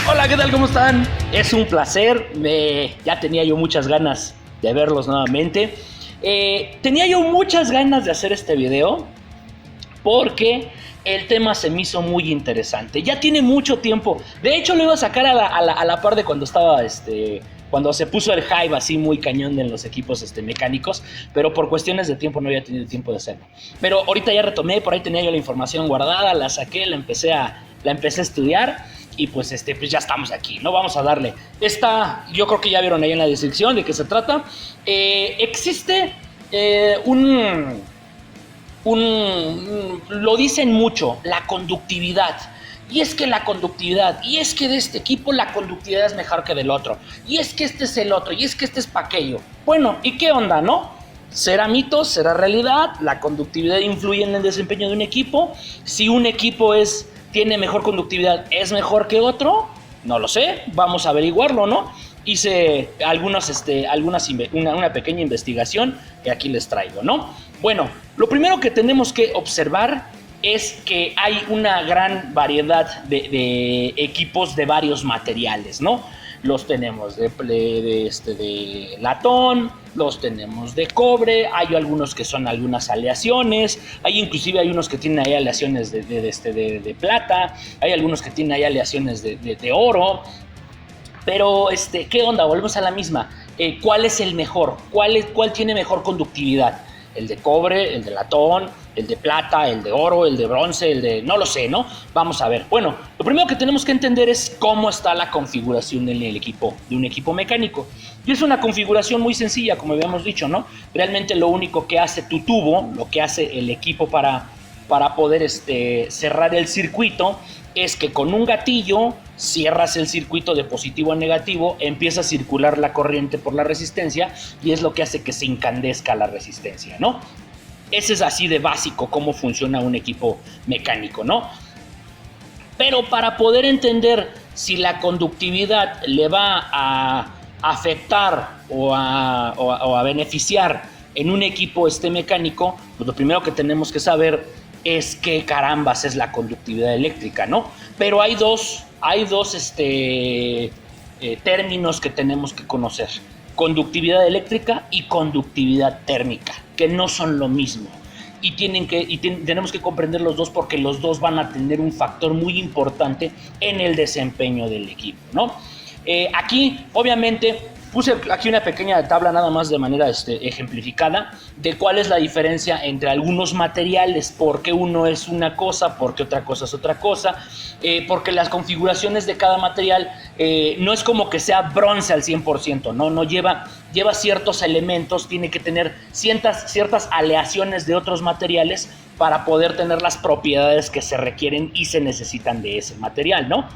Hola, ¿qué tal? ¿Cómo están? Es un placer. Ya tenía yo muchas ganas de verlos nuevamente. Tenía yo muchas ganas de hacer este video porque el tema se me hizo muy interesante. Ya tiene mucho tiempo. De hecho, lo iba a sacar a la par de cuando estaba cuando se puso el hype así muy cañón en los equipos mecánicos, pero por cuestiones de tiempo no había tenido tiempo de hacerlo. Pero ahorita ya retomé, por ahí tenía yo la información guardada, la saqué, la empecé a estudiar y pues pues ya estamos aquí, ¿no? Vamos a darle. Yo creo que ya vieron ahí en la descripción de qué se trata. Existe lo dicen mucho, la conductividad. Y es que la conductividad, y es que de este equipo la conductividad es mejor que del otro, y es que este es el otro, y es que este es pa' aquello. Bueno, ¿y qué onda, no? ¿Será mito? ¿Será realidad? ¿La conductividad influye en el desempeño de un equipo? Si un equipo tiene mejor conductividad, ¿es mejor que otro? No lo sé, vamos a averiguarlo, ¿no? Hice una pequeña investigación que aquí les traigo, ¿no? Bueno, lo primero que tenemos que observar es que hay una gran variedad de equipos de varios materiales, ¿no? Los tenemos de latón, los tenemos de cobre, hay algunos que son algunas aleaciones, inclusive hay unos que tienen ahí aleaciones de plata, hay algunos que tienen ahí aleaciones de oro. Pero, ¿qué onda? Volvemos a la misma. ¿Cuál es el mejor? ¿Cuál tiene mejor conductividad? ¿El de cobre, el de latón, el de plata, el de oro, el de bronce, no lo sé, ¿no? Vamos a ver. Bueno, lo primero que tenemos que entender es cómo está la configuración de un equipo mecánico. Y es una configuración muy sencilla, como habíamos dicho, ¿no? Realmente lo único que hace tu tubo, lo que hace el equipo para poder cerrar el circuito, es que con un gatillo cierras el circuito de positivo a negativo, empieza a circular la corriente por la resistencia y es lo que hace que se incandezca la resistencia, ¿no? Ese es así de básico cómo funciona un equipo mecánico, ¿no? Pero para poder entender si la conductividad le va a afectar o a beneficiar en un equipo mecánico, pues lo primero que tenemos que saber es qué carambas es la conductividad eléctrica, ¿no? Pero hay dos términos que tenemos que conocer: conductividad eléctrica y conductividad térmica, que no son lo mismo. Y tenemos que comprender los dos porque los dos van a tener un factor muy importante en el desempeño del equipo, ¿no? Aquí, obviamente, puse aquí una pequeña tabla nada más de manera ejemplificada de cuál es la diferencia entre algunos materiales, por qué uno es una cosa, por qué otra cosa es otra cosa, porque las configuraciones de cada material no es como que sea bronce al 100%, no lleva ciertos elementos, tiene que tener ciertas aleaciones de otros materiales para poder tener las propiedades que se requieren y se necesitan de ese material, ¿no?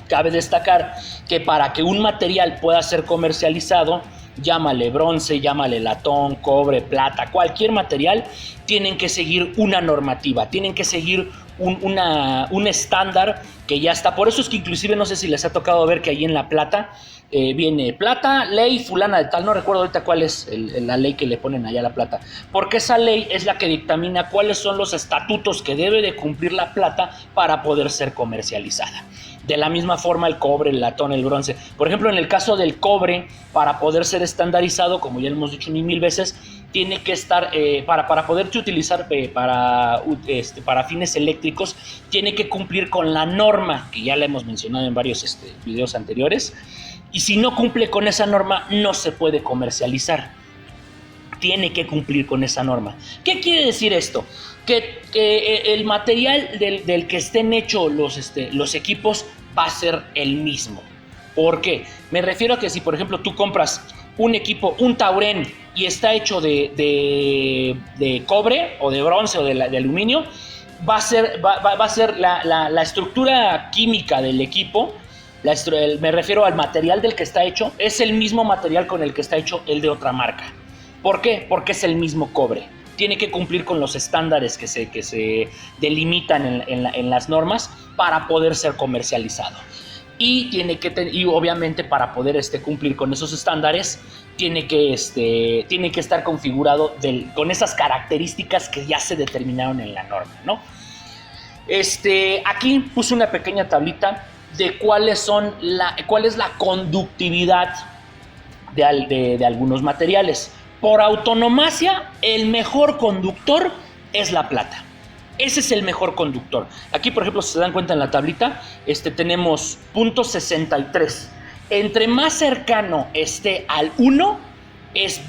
Cabe destacar que para que un material pueda ser comercializado, llámale bronce, llámale latón, cobre, plata, cualquier material, tienen que seguir una normativa, tienen que seguir un estándar que ya está. Por eso es que inclusive no sé si les ha tocado ver que ahí en la plata viene plata, ley fulana de tal, no recuerdo ahorita cuál es la ley que le ponen allá a la plata, porque esa ley es la que dictamina cuáles son los estatutos que debe de cumplir la plata para poder ser comercializada. De la misma forma el cobre, el latón, el bronce. Por ejemplo, en el caso del cobre, para poder ser estandarizado, como ya hemos dicho mil veces, tiene que estar, para poderse utilizar para fines eléctricos, tiene que cumplir con la norma, que ya la hemos mencionado en varios videos anteriores, y si no cumple con esa norma, no se puede comercializar. Tiene que cumplir con esa norma. ¿Qué quiere decir esto? Que el material del que estén hechos los equipos va a ser el mismo. ¿Por qué? Me refiero a que si, por ejemplo, tú compras un equipo, un Tauren, y está hecho de cobre o de bronce o de aluminio, va a ser la estructura química del equipo. Me refiero al material del que está hecho, es el mismo material con el que está hecho el de otra marca. ¿Por qué? Porque es el mismo cobre. Tiene que cumplir con los estándares que se delimitan en las normas para poder ser comercializado. Y obviamente para poder cumplir con esos estándares tiene que estar configurado con esas características que ya se determinaron en la norma, ¿no? Aquí puse una pequeña tablita de cuál es la conductividad de algunos materiales. Por autonomacia, el mejor conductor es la plata. Ese es el mejor conductor. Aquí, por ejemplo, si se dan cuenta en la tablita, tenemos .63. Entre más cercano esté al 1,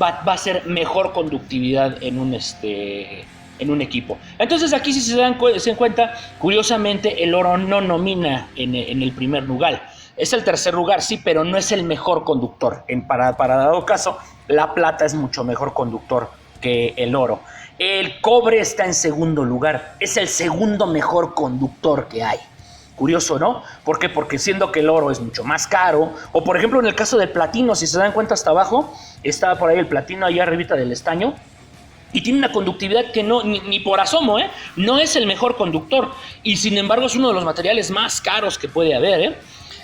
va a ser mejor conductividad en un equipo. Entonces aquí, si se dan cuenta, curiosamente el oro no nomina en el primer lugar. Es el tercer lugar, sí, pero no es el mejor conductor. Para dado caso, la plata es mucho mejor conductor que el oro. El cobre está en segundo lugar. Es el segundo mejor conductor que hay. Curioso, ¿no? ¿Por qué? Porque siendo que el oro es mucho más caro. O por ejemplo en el caso del platino, si se dan cuenta hasta abajo, está por ahí el platino allá arribita del estaño. Y tiene una conductividad que no, ni por asomo, no es el mejor conductor. Y sin embargo es uno de los materiales más caros que puede haber,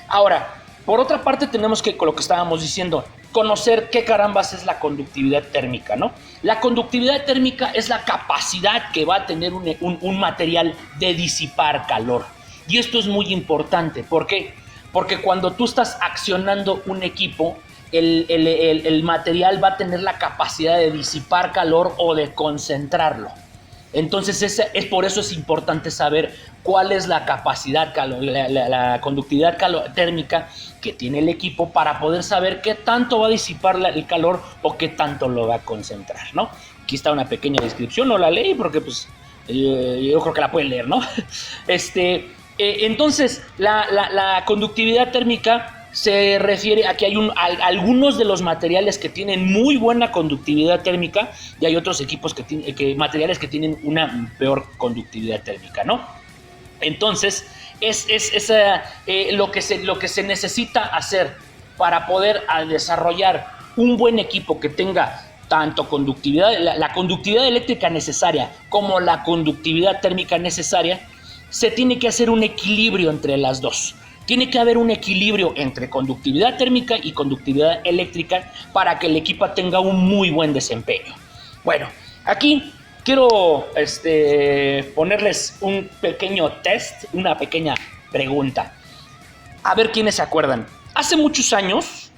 Ahora, por otra parte tenemos que, con lo que estábamos diciendo, conocer qué carambas es la conductividad térmica, ¿no? La conductividad térmica es la capacidad que va a tener un material de disipar calor. Y esto es muy importante. ¿Por qué? Porque cuando tú estás accionando un equipo, el material va a tener la capacidad de disipar calor o de concentrarlo. Entonces por eso es importante saber cuál es la capacidad, la conductividad térmica que tiene el equipo para poder saber qué tanto va a disipar el calor o qué tanto lo va a concentrar, ¿no? Aquí está una pequeña descripción, no la leí porque pues yo creo que la pueden leer, ¿no? Entonces la conductividad térmica se refiere a que hay algunos de los materiales que tienen muy buena conductividad térmica y hay otros equipos materiales que tienen una peor conductividad térmica, ¿no? Entonces, lo que se necesita hacer para poder desarrollar un buen equipo que tenga tanto la conductividad eléctrica necesaria como la conductividad térmica necesaria, se tiene que hacer un equilibrio entre las dos. Tiene que haber un equilibrio entre conductividad térmica y conductividad eléctrica para que el equipo tenga un muy buen desempeño. Bueno, aquí quiero ponerles un pequeño test, una pequeña pregunta. A ver quiénes se acuerdan. Hace muchos años,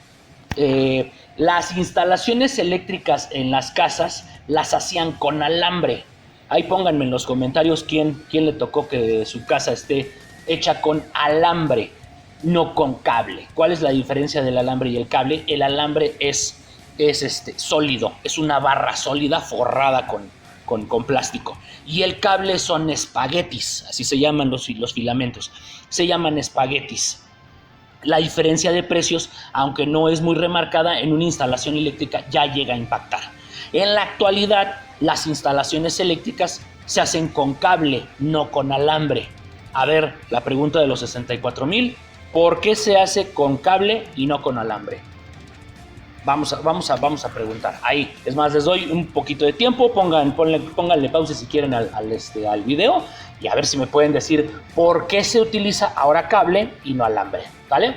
las instalaciones eléctricas en las casas las hacían con alambre. Ahí pónganme en los comentarios quién le tocó que su casa esté hecha con alambre, no con cable. ¿Cuál es la diferencia del alambre y el cable? El alambre es sólido, es una barra sólida forrada con plástico. Y el cable son espaguetis, así se llaman los filamentos, se llaman espaguetis. La diferencia de precios, aunque no es muy remarcada, en una instalación eléctrica ya llega a impactar. En la actualidad, las instalaciones eléctricas se hacen con cable, no con alambre. A ver, la pregunta de los 64,000, ¿por qué se hace con cable y no con alambre? Vamos a preguntar. Ahí, es más, les doy un poquito de tiempo, pónganle pausa si quieren al video y a ver si me pueden decir por qué se utiliza ahora cable y no alambre, ¿vale?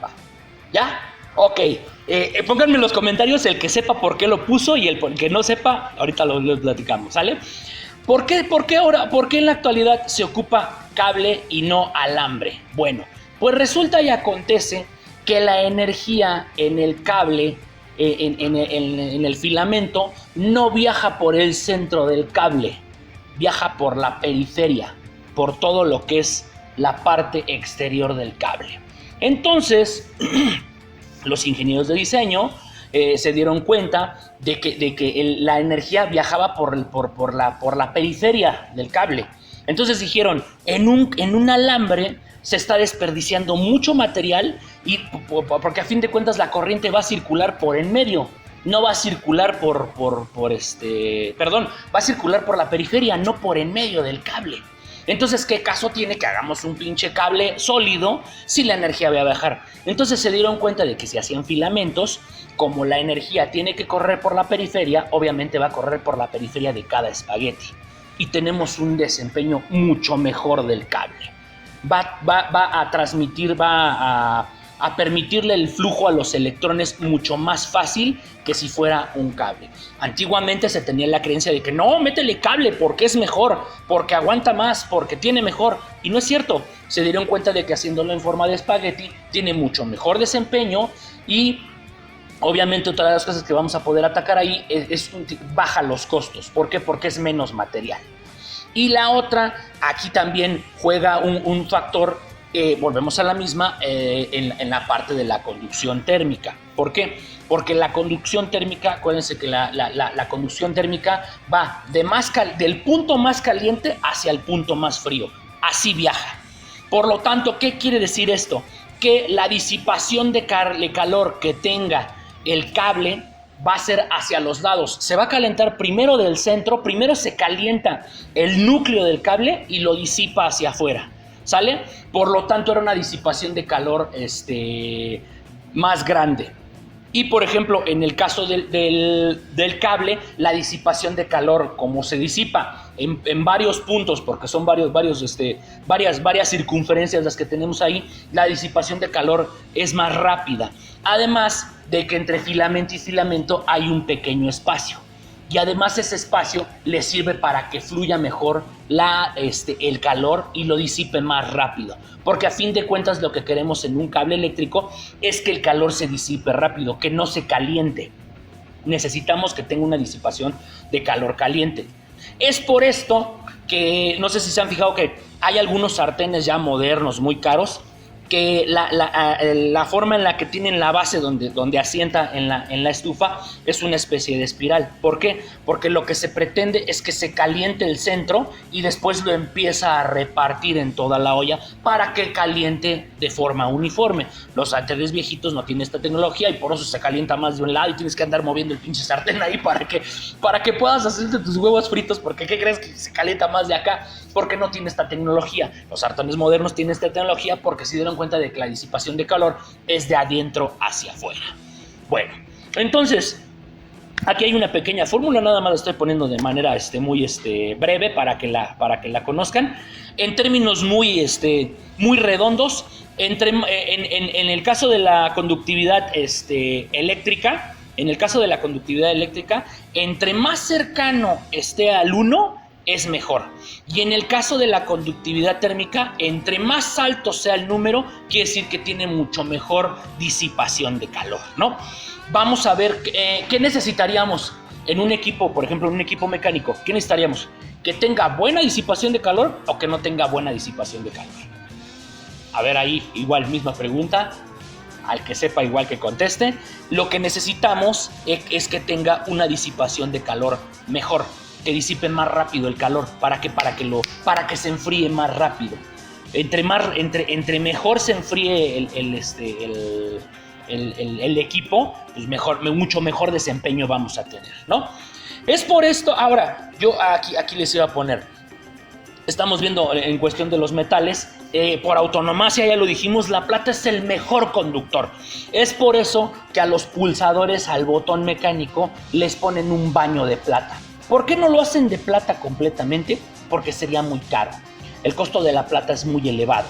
Va. ¿Ya? Ok. Pónganme en los comentarios el que sepa por qué lo puso y el que no sepa, ahorita lo platicamos, ¿sale? ¿Por qué en la actualidad se ocupa cable y no alambre? Bueno, pues resulta y acontece que la energía en el cable, en el filamento, no viaja por el centro del cable, viaja por la periferia, por todo lo que es la parte exterior del cable. Entonces, los ingenieros de diseño se dieron cuenta de que la energía viajaba por la periferia del cable. Entonces dijeron, en un alambre se está desperdiciando mucho material porque a fin de cuentas la corriente va a circular por en medio, no va a circular va a circular por la periferia, no por en medio del cable. Entonces, ¿qué caso tiene que hagamos un pinche cable sólido si la energía va a bajar? Entonces se dieron cuenta de que si hacían filamentos, como la energía tiene que correr por la periferia, obviamente va a correr por la periferia de cada espagueti. Y tenemos un desempeño mucho mejor del cable. Va a transmitir, va a permitirle el flujo a los electrones mucho más fácil que si fuera un cable. Antiguamente se tenía la creencia de que no, métele cable porque es mejor, porque aguanta más, porque tiene mejor, y no es cierto. Se dieron cuenta de que haciéndolo en forma de espagueti tiene mucho mejor desempeño y obviamente otra de las cosas que vamos a poder atacar ahí es baja los costos. ¿Por qué? Porque es menos material. Y la otra, aquí también juega un factor, volvemos a la misma, en la parte de la conducción térmica. ¿Por qué? Porque la conducción térmica, acuérdense que la conducción térmica va del punto más caliente hacia el punto más frío. Así viaja. Por lo tanto, ¿qué quiere decir esto? Que la disipación de calor que tenga el cable va a ser hacia los lados. Se va a calentar primero del centro, primero se calienta el núcleo del cable y lo disipa hacia afuera, ¿sale? Por lo tanto, era una disipación de calor más grande. Y por ejemplo, en el caso del cable, la disipación de calor, como se disipa en varios puntos, porque son varias circunferencias las que tenemos ahí, la disipación de calor es más rápida. Además de que entre filamento y filamento hay un pequeño espacio. Y además ese espacio le sirve para que fluya mejor el calor y lo disipe más rápido. Porque a fin de cuentas lo que queremos en un cable eléctrico es que el calor se disipe rápido, que no se caliente. Necesitamos que tenga una disipación de calor caliente. Es por esto que, no sé si se han fijado que hay algunos sartenes ya modernos muy caros, que la forma en la que tienen la base donde asienta en la estufa es una especie de espiral. ¿Por qué? Porque lo que se pretende es que se caliente el centro y después lo empieza a repartir en toda la olla para que caliente de forma uniforme. Los sartenes viejitos no tienen esta tecnología y por eso se calienta más de un lado y tienes que andar moviendo el pinche sartén ahí para que puedas hacerte tus huevos fritos, porque ¿qué crees que se calienta más de acá? Porque no tiene esta tecnología. Los sartenes modernos tienen esta tecnología porque se dieron cuenta de que la disipación de calor es de adentro hacia afuera. Bueno, entonces aquí hay una pequeña fórmula, nada más la estoy poniendo de manera muy breve para que la conozcan. En términos muy redondos, en el caso de la conductividad eléctrica, entre más cercano esté al 1, es mejor. Y en el caso de la conductividad térmica, entre más alto sea el número, quiere decir que tiene mucho mejor disipación de calor, ¿no? Vamos a ver qué necesitaríamos en un equipo, por ejemplo, en un equipo mecánico. ¿Qué necesitaríamos? ¿Que tenga buena disipación de calor o que no tenga buena disipación de calor? A ver, ahí igual misma pregunta, al que sepa igual que conteste. Lo que necesitamos es que tenga una disipación de calor mejor, que disipe más rápido el calor, para que se enfríe más rápido. Entre mejor se enfríe el equipo, pues mucho mejor desempeño vamos a tener, ¿no? Es por esto, ahora, yo aquí les iba a poner, estamos viendo en cuestión de los metales, por autonomacia, ya lo dijimos, la plata es el mejor conductor. Es por eso que a los pulsadores, al botón mecánico, les ponen un baño de plata. ¿Por qué no lo hacen de plata completamente? Porque sería muy caro. El costo de la plata es muy elevado.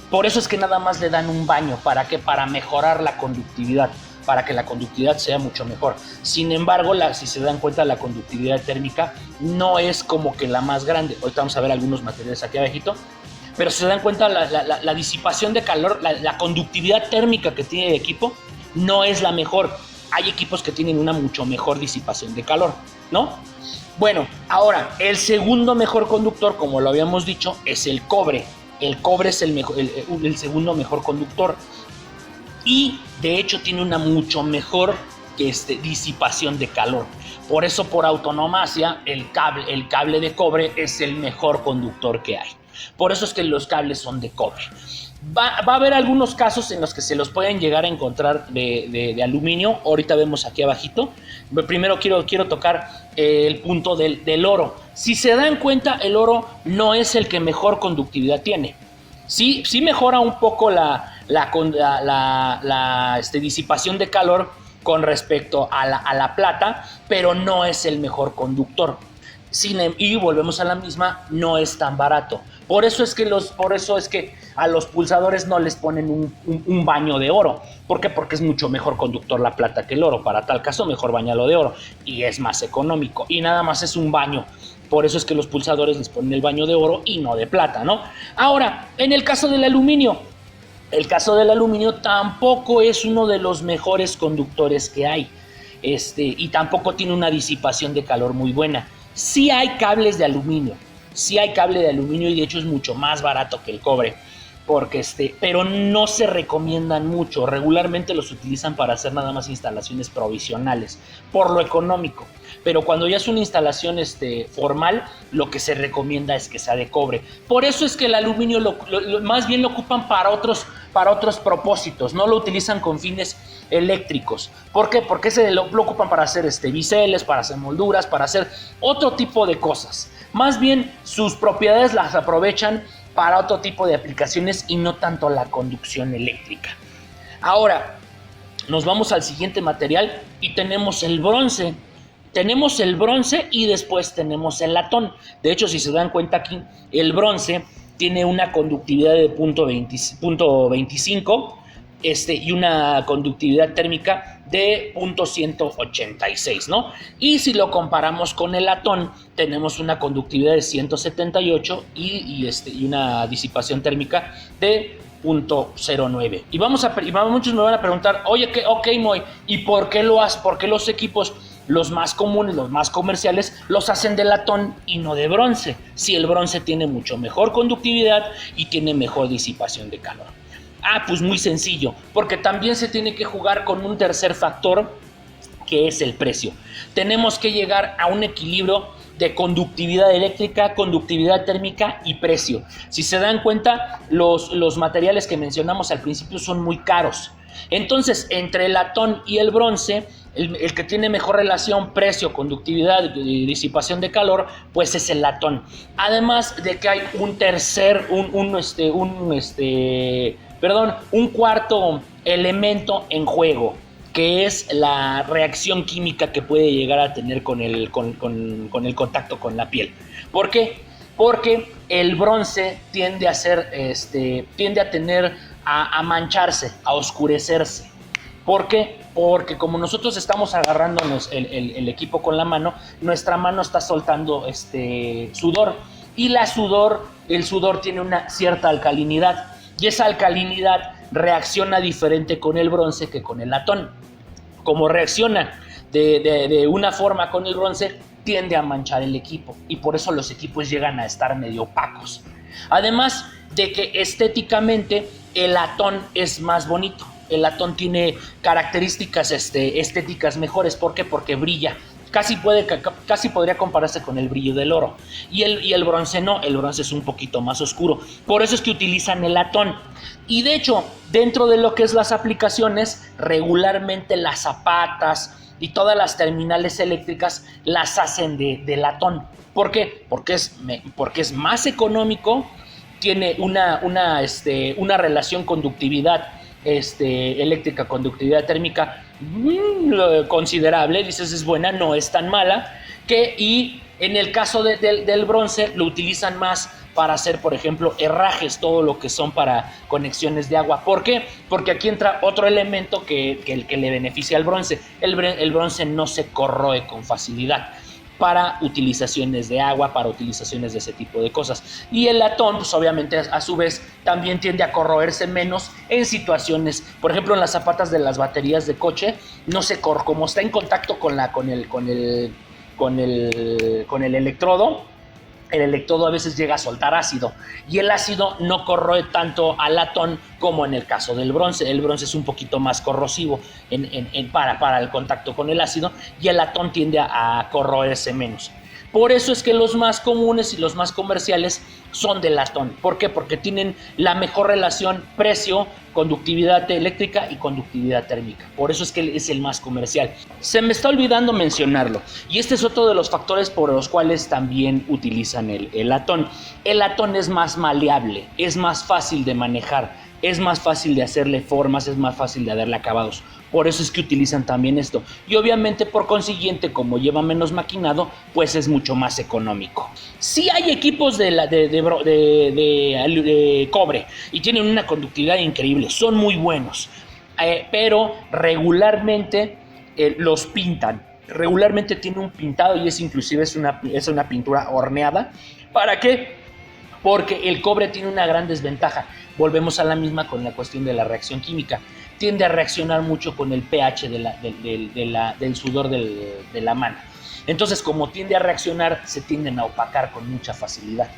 Por eso es que nada más le dan un baño. ¿Para qué? Para mejorar la conductividad, para que la conductividad sea mucho mejor. Sin embargo, si se dan cuenta, la conductividad térmica no es como que la más grande. Ahorita vamos a ver algunos materiales aquí abajito. Pero si se dan cuenta, la disipación de calor, la conductividad térmica que tiene el equipo no es la mejor. Hay equipos que tienen una mucho mejor disipación de calor, ¿no? Bueno, ahora, el segundo mejor conductor, como lo habíamos dicho, es el cobre. El cobre es el segundo mejor conductor. Y, de hecho, tiene una mucho mejor disipación de calor. Por eso, por autonomacia, el cable de cobre es el mejor conductor que hay. Por eso es que los cables son de cobre. Va a haber algunos casos en los que se los pueden llegar a encontrar de aluminio. Ahorita vemos aquí abajito. Primero quiero tocar el punto del oro. Si se dan cuenta, el oro no es el que mejor conductividad tiene. Sí mejora un poco la disipación de calor con respecto a la plata, pero no es el mejor conductor. Y volvemos a la misma, no es tan barato. Por eso es que a los pulsadores no les ponen un baño de oro. ¿Por qué? Porque es mucho mejor conductor la plata que el oro. Para tal caso, mejor bañalo de oro. Y es más económico. Y nada más es un baño. Por eso es que los pulsadores les ponen el baño de oro y no de plata, ¿no? Ahora, en el caso del aluminio tampoco es uno de los mejores conductores que hay. Y tampoco tiene una disipación de calor muy buena. Sí hay cables de aluminio. Sí hay cable de aluminio y de hecho es mucho más barato que el cobre. Pero no se recomiendan mucho. Regularmente los utilizan para hacer nada más instalaciones provisionales, por lo económico. Pero cuando ya es una instalación formal, lo que se recomienda es que sea de cobre. Por eso es que el aluminio más bien lo ocupan para otros propósitos, no lo utilizan con fines eléctricos. ¿Por qué? Porque lo ocupan para hacer biseles, para hacer molduras, para hacer otro tipo de cosas. Más bien sus propiedades las aprovechan para otro tipo de aplicaciones y no tanto la conducción eléctrica. Ahora, nos vamos al siguiente material y tenemos el bronce. Tenemos el bronce y después tenemos el latón. De hecho, si se dan cuenta aquí, el bronce tiene una conductividad de 0.25 y una conductividad térmica de 0.186, ¿no? Y si lo comparamos con el latón, tenemos una conductividad de 178 y una disipación térmica de 0.09. Y muchos me van a preguntar, oye, ok, Moy, ¿y por qué los equipos, los más comunes, los más comerciales, los hacen de latón y no de bronce? Si el bronce tiene mucho mejor conductividad y tiene mejor disipación de calor. Pues muy sencillo, porque también se tiene que jugar con un tercer factor, que es el precio. Tenemos que llegar a un equilibrio de conductividad eléctrica, conductividad térmica y precio. Si se dan cuenta, los materiales que mencionamos al principio son muy caros. Entonces, entre el latón y el bronce, el que tiene mejor relación precio, conductividad y disipación de calor, pues es el latón. Además de que hay un cuarto elemento en juego, que es la reacción química que puede llegar a tener con el contacto con la piel. ¿Por qué? Porque el bronce tiende a mancharse, a oscurecerse. ¿Por qué? Porque como nosotros estamos agarrándonos el equipo con la mano, nuestra mano está soltando sudor. Y el sudor tiene una cierta alcalinidad. Y esa alcalinidad reacciona diferente con el bronce que con el latón. Como reacciona de una forma con el bronce, tiende a manchar el equipo. Y por eso los equipos llegan a estar medio opacos. Además de que estéticamente el latón es más bonito. El latón tiene características estéticas mejores. ¿Por qué? Porque brilla. Casi podría compararse con el brillo del oro. Y el bronce no, el bronce es un poquito más oscuro. Por eso es que utilizan el latón. Y de hecho, dentro de lo que es las aplicaciones, regularmente las zapatas y todas las terminales eléctricas las hacen de latón. ¿Por qué? Porque es más económico, tiene una relación conductividad eléctrica, conductividad térmica considerable, dices es buena, no es tan mala, y en el caso del bronce lo utilizan más para hacer, por ejemplo, herrajes, todo lo que son para conexiones de agua. ¿Por qué? Porque aquí entra otro elemento que le beneficia al bronce. El bronce no se corroe con facilidad para utilizaciones de agua, para utilizaciones de ese tipo de cosas. Y el latón, pues obviamente a su vez también tiende a corroerse menos en situaciones, por ejemplo en las zapatas de las baterías de coche, no se corroe, como está en contacto con el electrodo. El electrodo a veces llega a soltar ácido y el ácido no corroe tanto al latón como en el caso del bronce. El bronce es un poquito más corrosivo para el contacto con el ácido y el latón tiende a corroerse menos. Por eso es que los más comunes y los más comerciales son de latón. ¿Por qué? Porque tienen la mejor relación precio, conductividad eléctrica y conductividad térmica. Por eso es que es el más comercial. Se me está olvidando mencionarlo. Y este es otro de los factores por los cuales también utilizan el latón. El latón es más maleable, es más fácil de manejar es más fácil de hacerle formas, es más fácil de darle acabados. Por eso es que utilizan también esto. Y obviamente, por consiguiente, como lleva menos maquinado, pues es mucho más económico. Sí hay equipos de cobre y tienen una conductividad increíble, son muy buenos, pero regularmente los pintan. Regularmente tiene un pintado y inclusive es una pintura horneada. ¿Para qué? Porque el cobre tiene una gran desventaja. Volvemos a la misma con la cuestión de la reacción química. Tiende a reaccionar mucho con el pH del sudor de la mano. Entonces, como tiende a reaccionar, se tienden a opacar con mucha facilidad.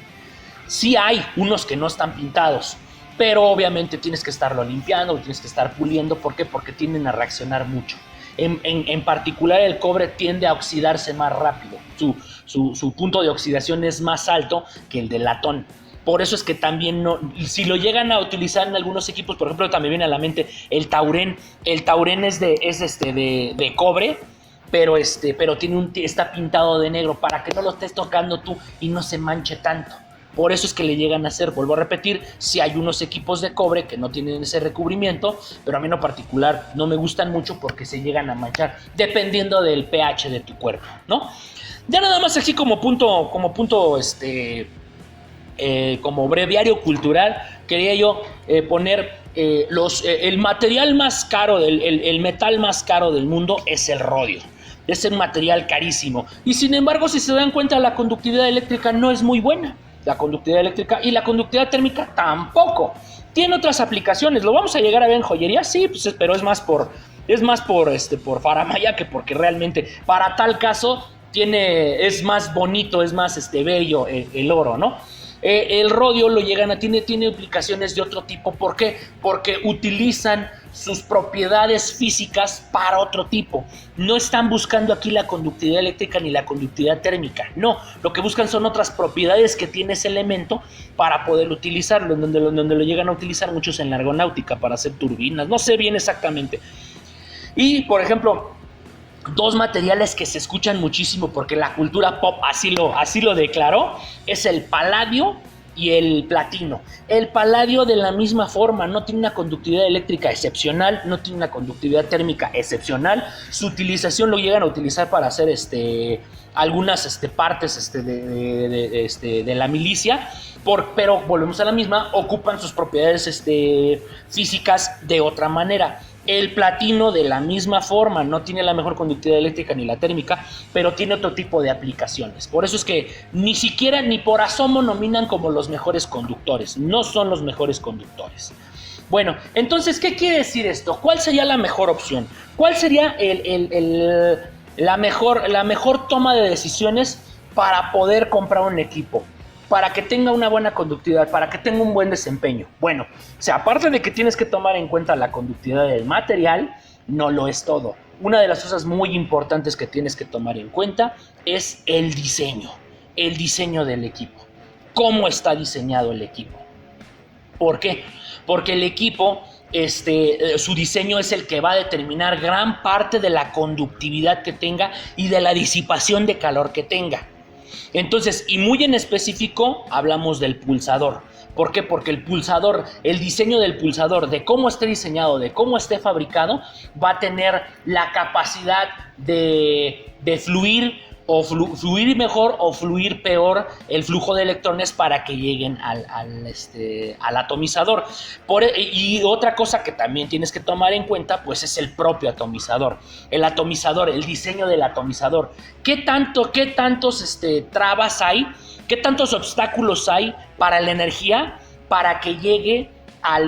Sí hay unos que no están pintados, pero obviamente tienes que estarlo limpiando, tienes que estar puliendo. ¿Por qué? Porque tienden a reaccionar mucho. En particular, el cobre tiende a oxidarse más rápido. Su punto de oxidación es más alto que el del latón. Por eso es que también no, si lo llegan a utilizar en algunos equipos, por ejemplo, también viene a la mente el Tauren. El Tauren es de cobre, pero está pintado de negro para que no lo estés tocando tú y no se manche tanto. Por eso es que le llegan a hacer, vuelvo a repetir, si hay unos equipos de cobre que no tienen ese recubrimiento, pero a mí en lo particular no me gustan mucho porque se llegan a manchar, dependiendo del pH de tu cuerpo, ¿no? Ya nada más así como punto, como breviario cultural, quería yo poner el material más caro, el metal más caro del mundo es el rodio. Es un material carísimo. Y sin embargo, si se dan cuenta, la conductividad eléctrica no es muy buena. La conductividad eléctrica y la conductividad térmica tampoco. Tiene otras aplicaciones. ¿Lo vamos a llegar a ver en joyería? Sí, pues, pero es más por faramaya que porque realmente para tal caso es más bonito, es más bello el oro, ¿no? El rodio tiene aplicaciones de otro tipo. ¿Por qué? Porque utilizan sus propiedades físicas para otro tipo. No están buscando aquí la conductividad eléctrica ni la conductividad térmica. No, lo que buscan son otras propiedades que tiene ese elemento para poder utilizarlo, donde lo llegan a utilizar muchos en la aeronáutica para hacer turbinas. No sé bien exactamente. Y, por ejemplo, dos materiales que se escuchan muchísimo porque la cultura pop así lo declaró, es el paladio y el platino. El paladio, de la misma forma, no tiene una conductividad eléctrica excepcional, no tiene una conductividad térmica excepcional. Su utilización lo llegan a utilizar para hacer algunas partes de la milicia, pero volvemos a la misma, ocupan sus propiedades físicas de otra manera. El platino, de la misma forma, no tiene la mejor conductividad eléctrica ni la térmica, pero tiene otro tipo de aplicaciones. Por eso es que ni siquiera ni por asomo nominan como los mejores conductores. No son los mejores conductores. Bueno, entonces, ¿qué quiere decir esto? ¿Cuál sería la mejor opción? ¿Cuál sería la mejor toma de decisiones para poder comprar un equipo? Para que tenga una buena conductividad, para que tenga un buen desempeño. Bueno, o sea, aparte de que tienes que tomar en cuenta la conductividad del material, no lo es todo. Una de las cosas muy importantes que tienes que tomar en cuenta es el diseño del equipo. ¿Cómo está diseñado el equipo? ¿Por qué? Porque el equipo, su diseño es el que va a determinar gran parte de la conductividad que tenga y de la disipación de calor que tenga. Entonces, y muy en específico, hablamos del pulsador. ¿Por qué? Porque el diseño del pulsador, de cómo esté diseñado, de cómo esté fabricado, va a tener la capacidad de fluir o fluir mejor o fluir peor el flujo de electrones para que lleguen al atomizador. Y otra cosa que también tienes que tomar en cuenta, pues, es el propio atomizador. El diseño del atomizador. ¿Qué tantos trabas hay? ¿Qué tantos obstáculos hay para la energía para que llegue a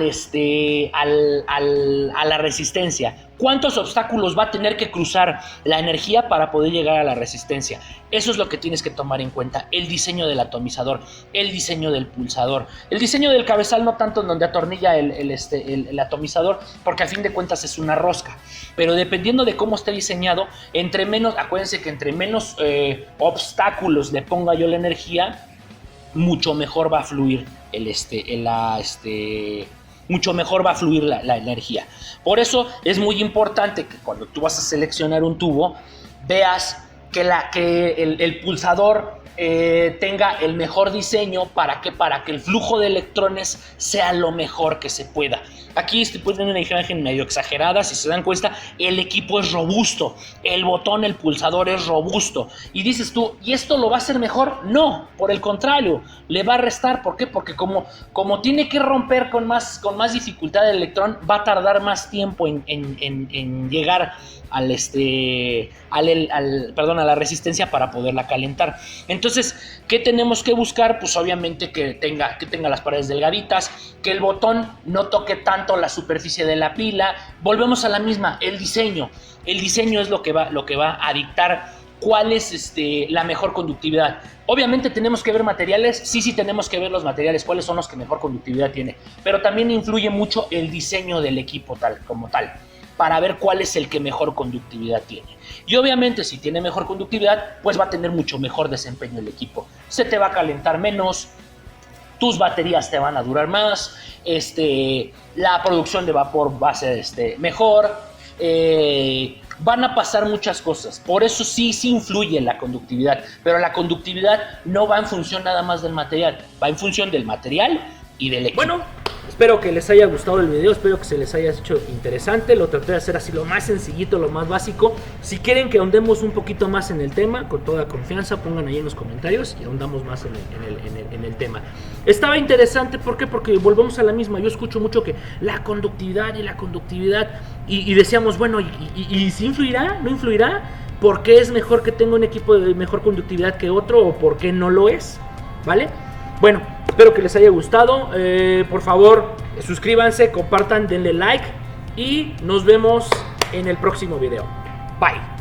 la resistencia? ¿Cuántos obstáculos va a tener que cruzar la energía para poder llegar a la resistencia? Eso es lo que tienes que tomar en cuenta. El diseño del atomizador, el diseño del pulsador, el diseño del cabezal, no tanto en donde atornilla el atomizador, porque a fin de cuentas es una rosca. Pero dependiendo de cómo esté diseñado, acuérdense que entre menos obstáculos le ponga yo la energía, mucho mejor va a fluir mucho mejor va a fluir la energía. Por eso es muy importante que cuando tú vas a seleccionar un tubo, veas que el pulsador tenga el mejor diseño. ¿Para qué? Para que el flujo de electrones sea lo mejor que se pueda. Aquí pueden ver una imagen medio exagerada, si se dan cuenta, el equipo es robusto, el botón, el pulsador es robusto. Y dices tú, ¿y esto lo va a hacer mejor? No, por el contrario, le va a restar. ¿Por qué? Porque como tiene que romper con más dificultad el electrón, va a tardar más tiempo en llegar a la resistencia para poderla calentar. Entonces, ¿qué tenemos que buscar? Pues obviamente que tenga las paredes delgaditas, que el botón no toque tanto la superficie de la pila. Volvemos a la misma, el diseño es lo que va a dictar cuál es la mejor conductividad. Obviamente tenemos que ver materiales, sí tenemos que ver los materiales, cuáles son los que mejor conductividad tiene, pero también influye mucho el diseño del equipo como tal, para ver cuál es el que mejor conductividad tiene. Y obviamente si tiene mejor conductividad, pues va a tener mucho mejor desempeño el equipo. Se te va a calentar menos, tus baterías te van a durar más, la producción de vapor va a ser mejor, van a pasar muchas cosas. Por eso sí influye la conductividad, pero la conductividad no va en función nada más del material, va en función del material y del equipo. Bueno, espero que les haya gustado el video, espero que se les haya hecho interesante. Lo traté de hacer así lo más sencillito, lo más básico. Si quieren que ahondemos un poquito más en el tema, con toda confianza, pongan ahí en los comentarios y ahondamos más en el tema. Estaba interesante, ¿por qué? Porque volvemos a la misma. Yo escucho mucho que la conductividad y decíamos, bueno, ¿y si influirá? ¿No influirá? ¿Por qué es mejor que tenga un equipo de mejor conductividad que otro o por qué no lo es? ¿Vale? Bueno, espero que les haya gustado. Por favor, suscríbanse, compartan, denle like y nos vemos en el próximo video. Bye.